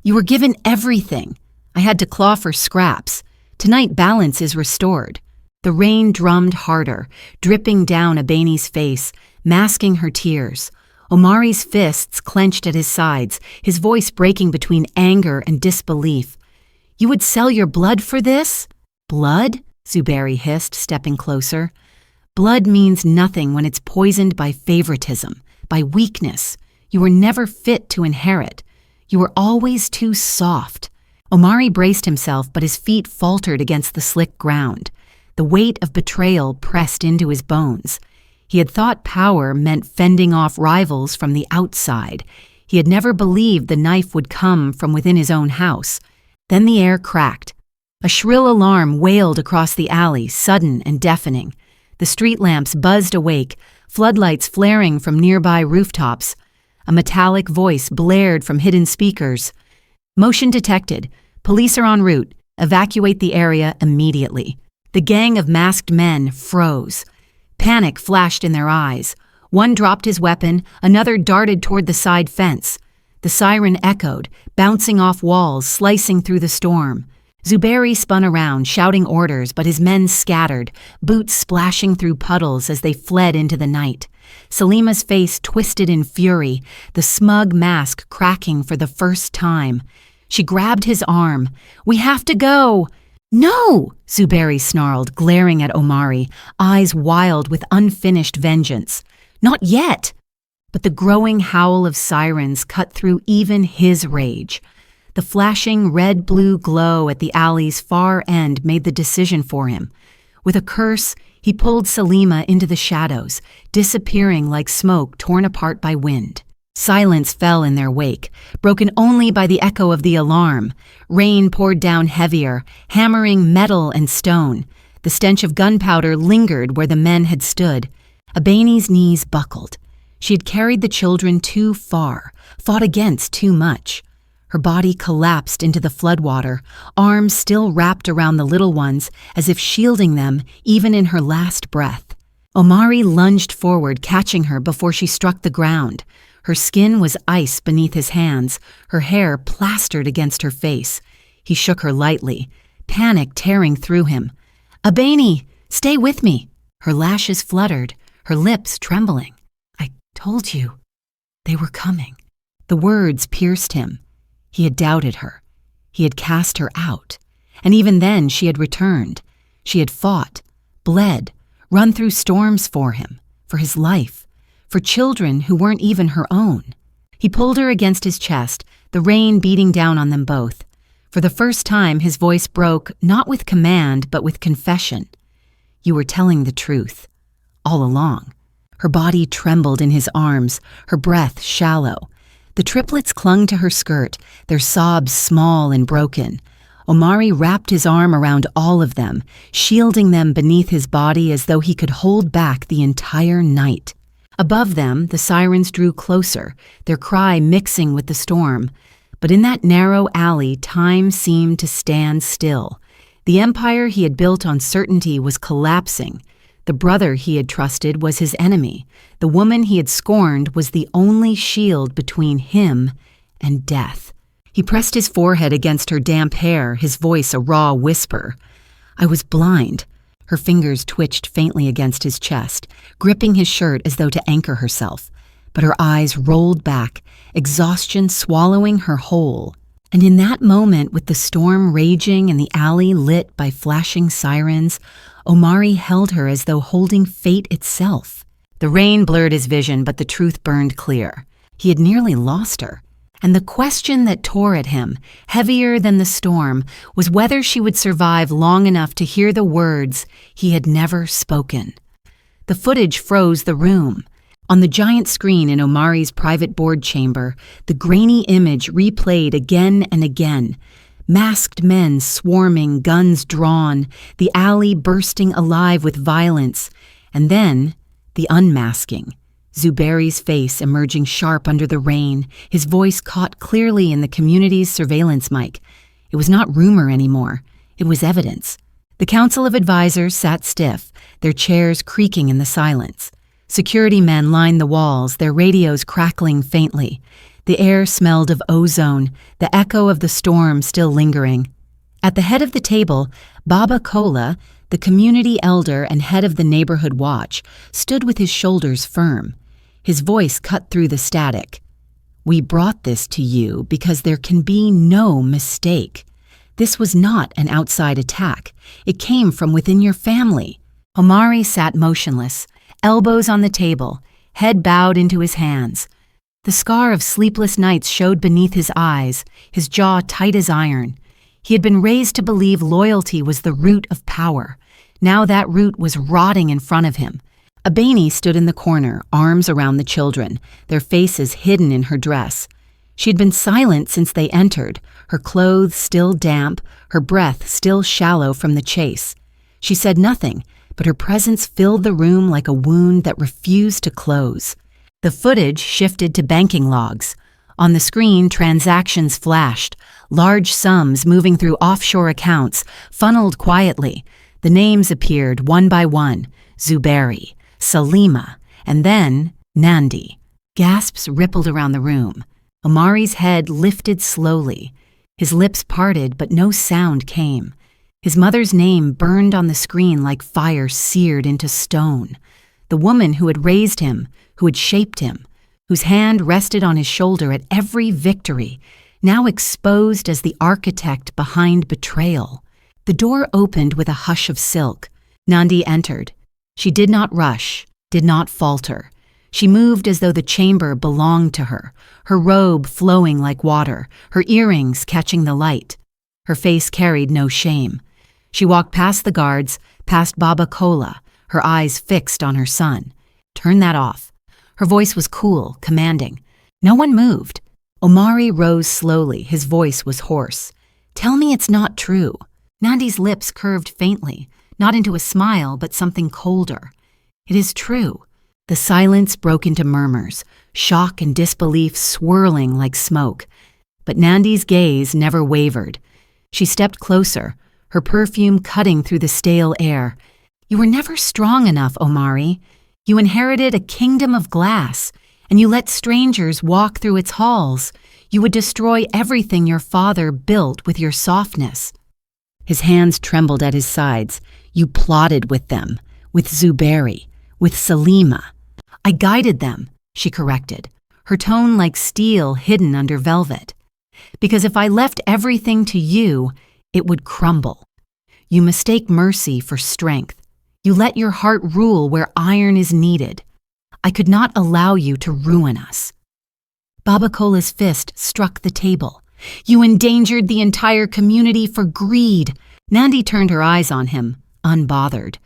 "You were given everything. I had to claw for scraps. Tonight balance is restored." The rain drummed harder, dripping down Abeni's face, masking her tears. Omari's fists clenched at his sides, his voice breaking between anger and disbelief. "You would sell your blood for this?" "Blood?" Zuberi hissed, stepping closer. "Blood means nothing when it's poisoned by favoritism, by weakness. You were never fit to inherit. You were always too soft." Omari braced himself, but his feet faltered against the slick ground. The weight of betrayal pressed into his bones. He had thought power meant fending off rivals from the outside. He had never believed the knife would come from within his own house. Then the air cracked. A shrill alarm wailed across the alley, sudden and deafening. The street lamps buzzed awake, floodlights flaring from nearby rooftops. A metallic voice blared from hidden speakers. "Motion detected. Police are en route. Evacuate the area immediately." The gang of masked men froze. Panic flashed in their eyes. One dropped his weapon, another darted toward the side fence. The siren echoed, bouncing off walls, slicing through the storm. Zuberi spun around, shouting orders, but his men scattered, boots splashing through puddles as they fled into the night. Salima's face twisted in fury, the smug mask cracking for the first time. She grabbed his arm. "We have to go!" "No!" Zuberi snarled, glaring at Omari, eyes wild with unfinished vengeance. "Not yet!" But the growing howl of sirens cut through even his rage. The flashing red-blue glow at the alley's far end made the decision for him. With a curse, he pulled Salima into the shadows, disappearing like smoke torn apart by wind. Silence fell in their wake, broken only by the echo of the alarm. Rain poured down heavier, hammering metal and stone. The stench of gunpowder lingered where the men had stood. Abeni's knees buckled. She had carried the children too far, fought against too much. Her body collapsed into the floodwater, arms still wrapped around the little ones as if shielding them even in her last breath. Omari lunged forward, catching her before she struck the ground. Her skin was ice beneath his hands, her hair plastered against her face. He shook her lightly, panic tearing through him. "Abeni, stay with me." Her lashes fluttered, her lips trembling. "I told you. They were coming." The words pierced him. He had doubted her. He had cast her out. And even then she had returned. She had fought, bled, run through storms for him, for his life, for children who weren't even her own. He pulled her against his chest, the rain beating down on them both. For the first time his voice broke, not with command, but with confession. "You were telling the truth. All along." Her body trembled in his arms, her breath shallow. The triplets clung to her skirt, their sobs small and broken. Omari wrapped his arm around all of them, shielding them beneath his body as though he could hold back the entire night. Above them, the sirens drew closer, their cry mixing with the storm. But in that narrow alley, time seemed to stand still. The empire he had built on certainty was collapsing. The brother he had trusted was his enemy. The woman he had scorned was the only shield between him and death. He pressed his forehead against her damp hair, his voice a raw whisper. "I was blind." Her fingers twitched faintly against his chest, gripping his shirt as though to anchor herself. But her eyes rolled back, exhaustion swallowing her whole. And in that moment, with the storm raging and the alley lit by flashing sirens, Omari held her as though holding fate itself. The rain blurred his vision, but the truth burned clear. He had nearly lost her. And the question that tore at him, heavier than the storm, was whether she would survive long enough to hear the words he had never spoken. The footage froze the room. On the giant screen in Omari's private board chamber, the grainy image replayed again and again. Masked men swarming, guns drawn, the alley bursting alive with violence, and then the unmasking. Zuberi's face emerging sharp under the rain, his voice caught clearly in the community's surveillance mic. It was not rumor anymore. It was evidence. The Council of Advisors sat stiff, their chairs creaking in the silence. Security men lined the walls, their radios crackling faintly. The air smelled of ozone, the echo of the storm still lingering. At the head of the table, Baba Kola, the community elder and head of the neighborhood watch, stood with his shoulders firm. His voice cut through the static. "We brought this to you because there can be no mistake. This was not an outside attack. It came from within your family." Omari sat motionless, elbows on the table, head bowed into his hands. The scar of sleepless nights showed beneath his eyes, his jaw tight as iron. He had been raised to believe loyalty was the root of power. Now that root was rotting in front of him. Abeni stood in the corner, arms around the children, their faces hidden in her dress. She had been silent since they entered, her clothes still damp, her breath still shallow from the chase. She said nothing, but her presence filled the room like a wound that refused to close. The footage shifted to banking logs. On the screen, transactions flashed, large sums moving through offshore accounts, funneled quietly. The names appeared one by one: Zuberi, Salima, and then Nandi. Gasps rippled around the room. Omari's head lifted slowly. His lips parted, but no sound came. His mother's name burned on the screen like fire seared into stone. The woman who had raised him, who had shaped him, whose hand rested on his shoulder at every victory, now exposed as the architect behind betrayal. The door opened with a hush of silk. Nandi entered. She did not rush, did not falter. She moved as though the chamber belonged to her, her robe flowing like water, her earrings catching the light. Her face carried no shame. She walked past the guards, past Baba Kola, her eyes fixed on her son. "Turn that off." Her voice was cool, commanding. No one moved. Omari rose slowly, his voice was hoarse. "Tell me it's not true." Nandi's lips curved faintly, not into a smile, but something colder. "It is true." The silence broke into murmurs, shock and disbelief swirling like smoke. But Nandi's gaze never wavered. She stepped closer, her perfume cutting through the stale air. "You were never strong enough, Omari. You inherited a kingdom of glass, and you let strangers walk through its halls. You would destroy everything your father built with your softness." His hands trembled at his sides. "You plotted with them, with Zuberi, with Salima." "I guided them," she corrected, her tone like steel hidden under velvet. "Because if I left everything to you, it would crumble. You mistake mercy for strength. You let your heart rule where iron is needed. I could not allow you to ruin us." Baba Kola's fist struck the table. "You endangered the entire community for greed." Nandi turned her eyes on him, unbothered.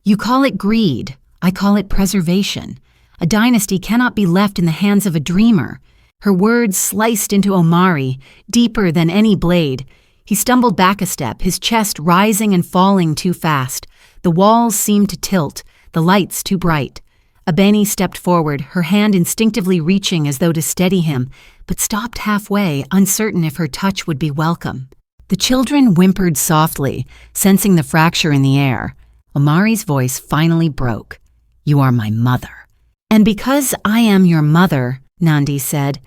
"You call it greed. I call it preservation. A dynasty cannot be left in the hands of a dreamer." Her words sliced into Omari, deeper than any blade. He stumbled back a step, his chest rising and falling too fast. The walls seemed to tilt, the lights too bright. Abeni stepped forward, her hand instinctively reaching as though to steady him, but stopped halfway, uncertain if her touch would be welcome. The children whimpered softly, sensing the fracture in the air. Omari's voice finally broke. "You are my mother." "And because I am your mother," Nandi said,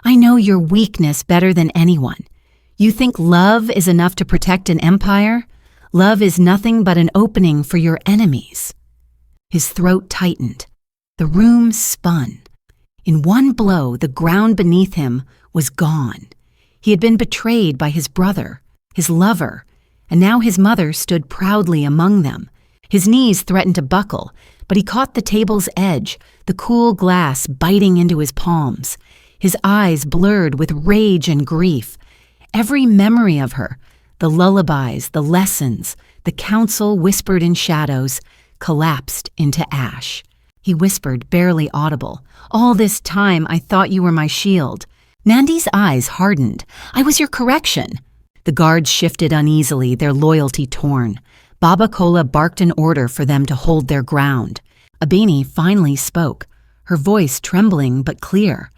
"I know your weakness better than anyone. You think love is enough to protect an empire? Love is nothing but an opening for your enemies." His throat tightened. The room spun. In one blow, the ground beneath him was gone. He had been betrayed by his brother, his lover, and now his mother stood proudly among them. His knees threatened to buckle, but he caught the table's edge, the cool glass biting into his palms. his eyes blurred with rage and grief. Every memory of her, the lullabies, the lessons, the counsel whispered in shadows, collapsed into ash. He whispered, barely audible, "All this time I thought you were my shield." Nandi's eyes hardened. "I was your correction." The guards shifted uneasily, their loyalty torn. Baba Kola barked an order for them to hold their ground. Abeni finally spoke, her voice trembling but clear.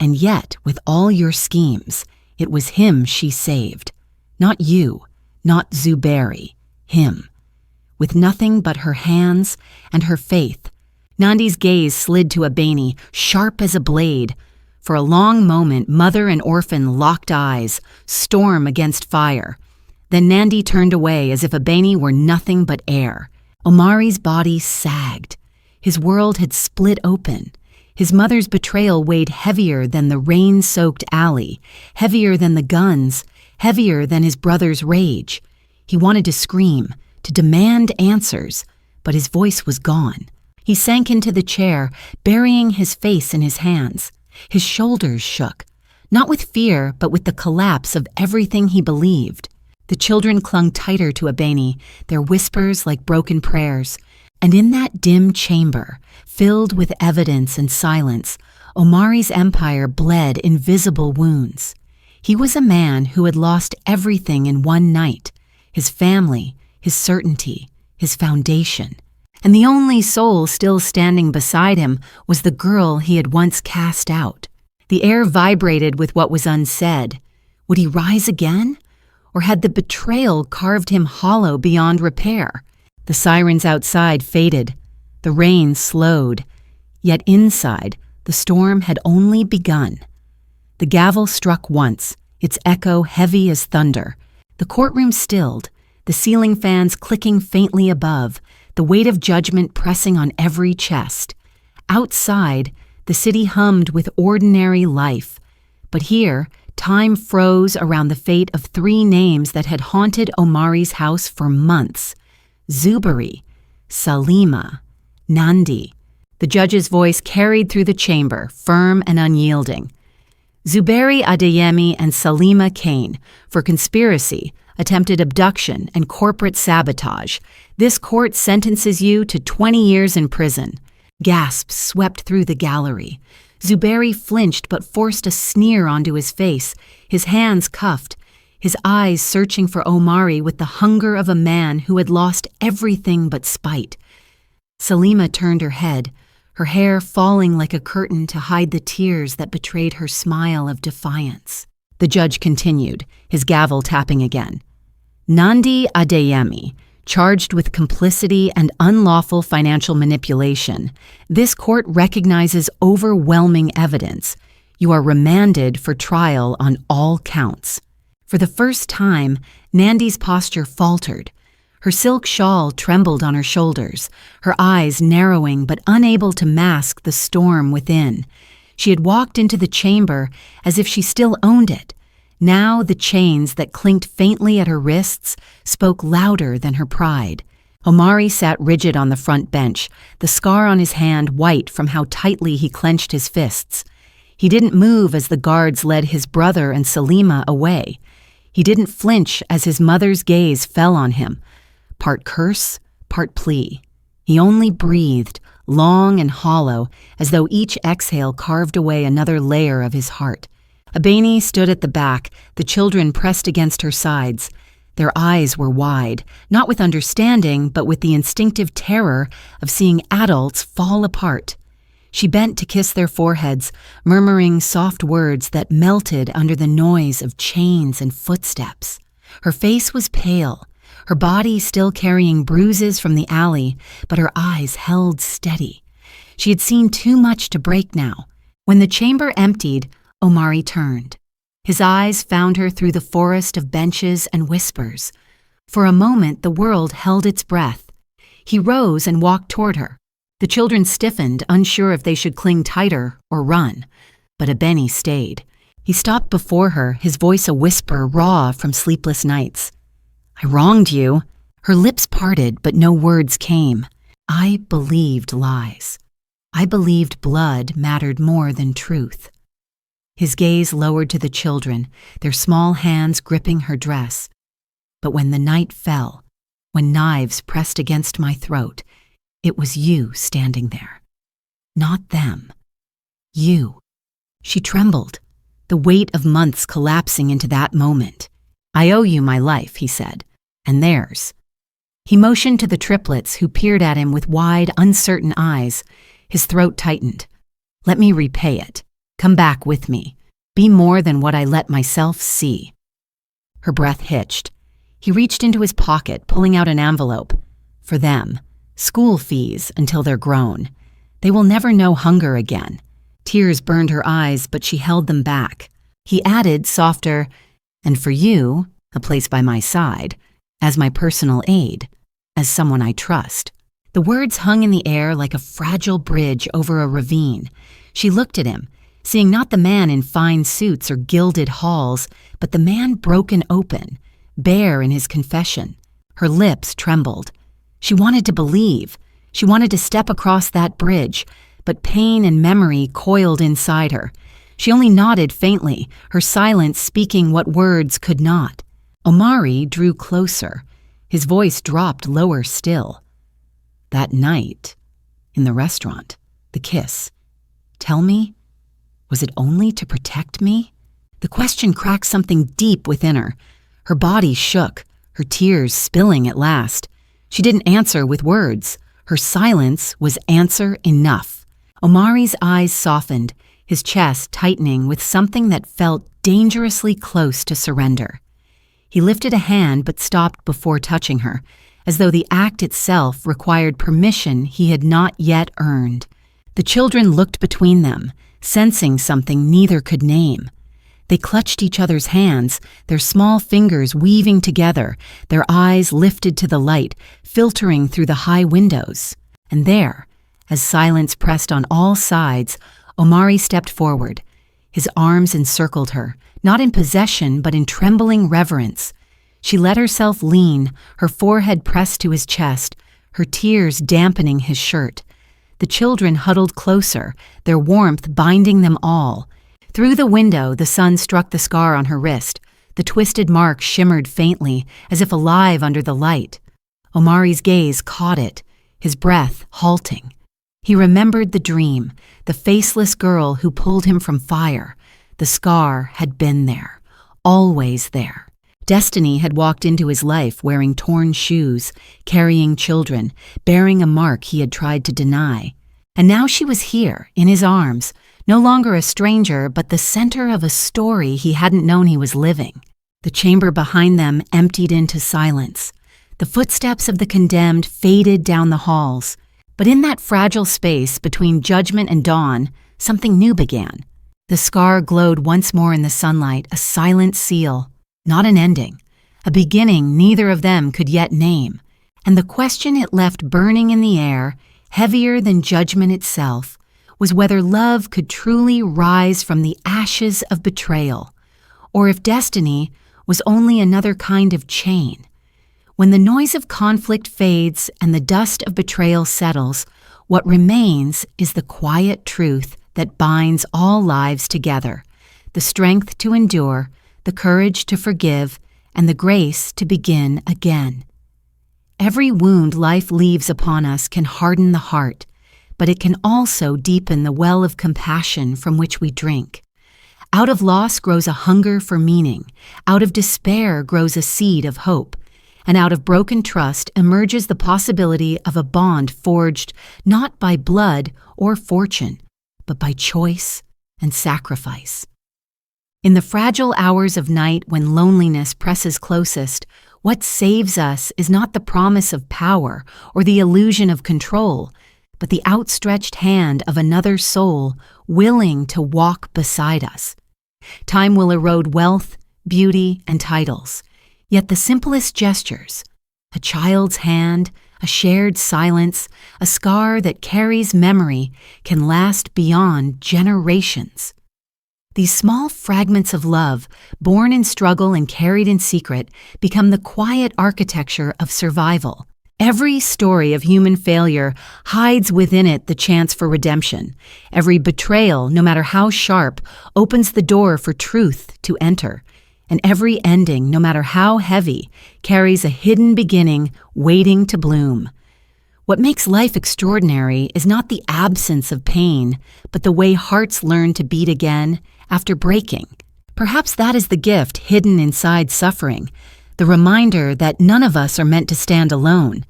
"And yet, with all your schemes, it was him she saved. Not you, not Zuberi, him." With nothing but her hands and her faith, Nandi's gaze slid to Abeni, sharp as a blade. For a long moment, mother and orphan locked eyes, storm against fire. Then Nandi turned away as if Abeni were nothing but air. Omari's body sagged. His world had split open. His mother's betrayal weighed heavier than the rain-soaked alley, heavier than the guns, heavier than his brother's rage. He wanted to scream, to demand answers, but his voice was gone. He sank into the chair, burying his face in his hands. His shoulders shook, not with fear, but with the collapse of everything he believed. The children clung tighter to Abeni, their whispers like broken prayers. And in that dim chamber, filled with evidence and silence, Omari's empire bled invisible wounds. He was a man who had lost everything in one night: his family, his certainty, his foundation. And the only soul still standing beside him was the girl he had once cast out. The air vibrated with what was unsaid. Would he rise again? Or had the betrayal carved him hollow beyond repair? The sirens outside faded. The rain slowed. Yet inside, the storm had only begun. The gavel struck once, its echo heavy as thunder. The courtroom stilled, the ceiling fans clicking faintly above, the weight of judgment pressing on every chest. Outside, the city hummed with ordinary life. But here, time froze around the fate of three names that had haunted Omari's house for months: Zuberi, Salima, Nandi. The judge's voice carried through the chamber, firm and unyielding. Zuberi Adeyemi and Salima Kane, for conspiracy, attempted abduction, and corporate sabotage. This court sentences you to 20 years in prison. Gasps swept through the gallery. Zuberi flinched but forced a sneer onto his face, his hands cuffed, his eyes searching for Omari with the hunger of a man who had lost everything but spite. Salima turned her head, her hair falling like a curtain to hide the tears that betrayed her smile of defiance. The judge continued, his gavel tapping again. Nandi Adeyemi, charged with complicity and unlawful financial manipulation. This court recognizes overwhelming evidence. You are remanded for trial on all counts. For the first time, Nandi's posture faltered. Her silk shawl trembled on her shoulders, her eyes narrowing but unable to mask the storm within. She had walked into the chamber as if she still owned it. Now the chains that clinked faintly at her wrists spoke louder than her pride. Omari sat rigid on the front bench, the scar on his hand white from how tightly he clenched his fists. He didn't move as the guards led his brother and Salima away. He didn't flinch as his mother's gaze fell on him, part curse, part plea. He only breathed, long and hollow, as though each exhale carved away another layer of his heart. Abeni stood at the back, the children pressed against her sides. Their eyes were wide, not with understanding, but with the instinctive terror of seeing adults fall apart. She bent to kiss their foreheads, murmuring soft words that melted under the noise of chains and footsteps. Her face was pale, her body still carrying bruises from the alley, but her eyes held steady. She had seen too much to break now. When the chamber emptied, Omari turned. His eyes found her through the forest of benches and whispers. For a moment, the world held its breath. He rose and walked toward her. The children stiffened, unsure if they should cling tighter or run. But Abeni stayed. He stopped before her, his voice a whisper raw from sleepless nights. "I wronged you." Her lips parted, but no words came. "I believed lies. I believed blood mattered more than truth." his gaze lowered to the children, their small hands gripping her dress. But when the night fell, when knives pressed against my throat, it was you standing there. Not them. You. She trembled, the weight of months collapsing into that moment. I owe you my life, he said, and theirs. He motioned to the triplets who peered at him with wide, uncertain eyes. His throat tightened. Let me repay it. Come back with me. Be more than what I let myself see. Her breath hitched. He reached into his pocket, pulling out an envelope. For them. School fees until they're grown. They will never know hunger again. Tears burned her eyes, but she held them back. He added, softer, and for you, a place by my side, as my personal aid, as someone I trust. The words hung in the air like a fragile bridge over a ravine. She looked at him, seeing not the man in fine suits or gilded halls, but the man broken open, bare in his confession. Her lips trembled. She wanted to believe. She wanted to step across that bridge, but pain and memory coiled inside her. She only nodded faintly, her silence speaking what words could not. Omari drew closer. His voice dropped lower still. That night, in the restaurant, the kiss. Tell me, was it only to protect me? The question cracked something deep within her. Her body shook, her tears spilling at last. She didn't answer with words. Her silence was answer enough. Omari's eyes softened, his chest tightening with something that felt dangerously close to surrender. He lifted a hand but stopped before touching her, as though the act itself required permission he had not yet earned. The children looked between them, sensing something neither could name. They clutched each other's hands, their small fingers weaving together, their eyes lifted to the light, filtering through the high windows. And there, as silence pressed on all sides, Omari stepped forward. His arms encircled her, not in possession but in trembling reverence. She let herself lean, her forehead pressed to his chest, her tears dampening his shirt. The children huddled closer, their warmth binding them all. Through the window, the sun struck the scar on her wrist. The twisted mark shimmered faintly, as if alive under the light. Omari's gaze caught it, his breath halting. He remembered the dream, the faceless girl who pulled him from fire. The scar had been there, always there. Destiny had walked into his life wearing torn shoes, carrying children, bearing a mark he had tried to deny. And now she was here, in his arms, no longer a stranger, but the center of a story he hadn't known he was living. The chamber behind them emptied into silence. The footsteps of the condemned faded down the halls. But in that fragile space between judgment and dawn, something new began. The scar glowed once more in the sunlight, a silent seal, not an ending, a beginning neither of them could yet name. And the question it left burning in the air, heavier than judgment itself, was whether love could truly rise from the ashes of betrayal, or if destiny was only another kind of chain. When the noise of conflict fades and the dust of betrayal settles, what remains is the quiet truth that binds all lives together, the strength to endure, the courage to forgive, and the grace to begin again. Every wound life leaves upon us can harden the heart, but it can also deepen the well of compassion from which we drink. Out of loss grows a hunger for meaning, out of despair grows a seed of hope, and out of broken trust emerges the possibility of a bond forged not by blood or fortune, but by choice and sacrifice. In the fragile hours of night when loneliness presses closest, what saves us is not the promise of power or the illusion of control, but the outstretched hand of another soul willing to walk beside us. Time will erode wealth, beauty, and titles, yet the simplest gestures, a child's hand, a shared silence, a scar that carries memory, can last beyond generations. These small fragments of love, born in struggle and carried in secret, become the quiet architecture of survival. Every story of human failure hides within it the chance for redemption. Every betrayal, no matter how sharp, opens the door for truth to enter. And every ending, no matter how heavy, carries a hidden beginning waiting to bloom. What makes life extraordinary is not the absence of pain, but the way hearts learn to beat again after breaking. Perhaps that is the gift hidden inside suffering, the reminder that none of us are meant to stand alone.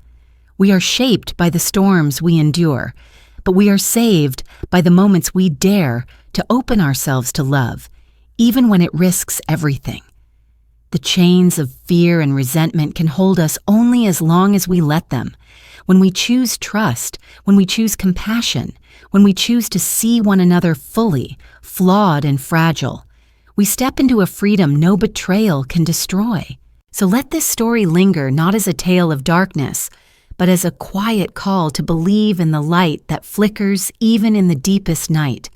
We are shaped by the storms we endure, but we are saved by the moments we dare to open ourselves to love, even when it risks everything. The chains of fear and resentment can hold us only as long as we let them. When we choose trust, when we choose compassion, when we choose to see one another fully, flawed and fragile, we step into a freedom no betrayal can destroy. So let this story linger not as a tale of darkness, but as a quiet call to believe in the light that flickers even in the deepest night.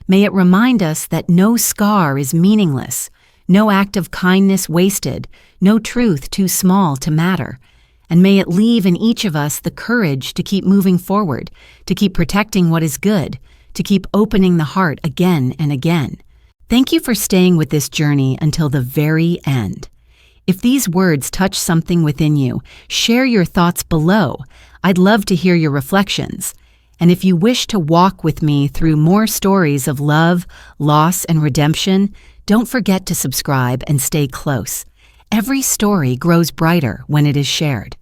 May it remind us that no scar is meaningless, no act of kindness wasted, no truth too small to matter. And may it leave in each of us the courage to keep moving forward, to keep protecting what is good, to keep opening the heart again and again. Thank you for staying with this journey until the very end. If these words touch something within you, share your thoughts below. I'd love to hear your reflections. And if you wish to walk with me through more stories of love, loss, and redemption, don't forget to subscribe and stay close. Every story grows brighter when it is shared.